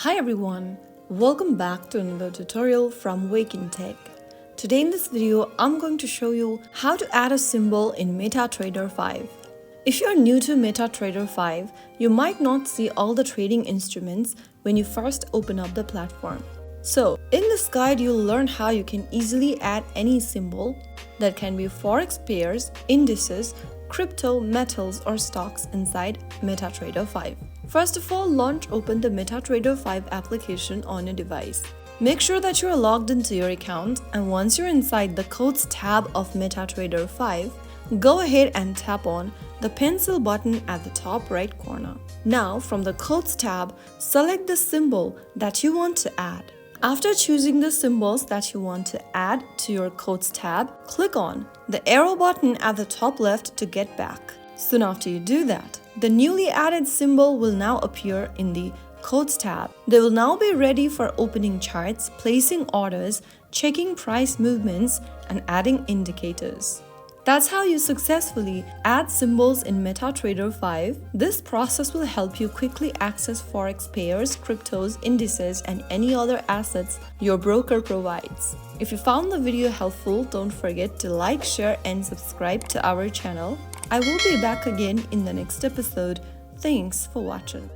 Hi everyone, welcome back to another tutorial from Wake&Tech. Today in this video, I'm going to show you how to add a symbol in MetaTrader 5. If you're new to MetaTrader 5, you might not see all the trading instruments when you first open up the platform. So, in this guide, you'll learn how you can easily add any symbol that can be Forex pairs, indices, crypto, metals, or stocks inside MetaTrader 5. First of all, open the MetaTrader 5 application on your device. Make sure that you are logged into your account, and once you're inside the Codes tab of MetaTrader 5, go ahead and tap on the pencil button at the top right corner. Now, from the Codes tab, select the symbol that you want to add. After choosing the symbols that you want to add to your Codes tab, click on the arrow button at the top left to get back. Soon after you do that, the newly added symbol will now appear in the Codes tab. They will now be ready for opening charts, placing orders, checking price movements, and adding indicators. That's how you successfully add symbols in MetaTrader 5. This process will help you quickly access Forex pairs, cryptos, indices, and any other assets your broker provides. If you found the video helpful, don't forget to like, share, and subscribe to our channel. I will be back again in the next episode. Thanks for watching.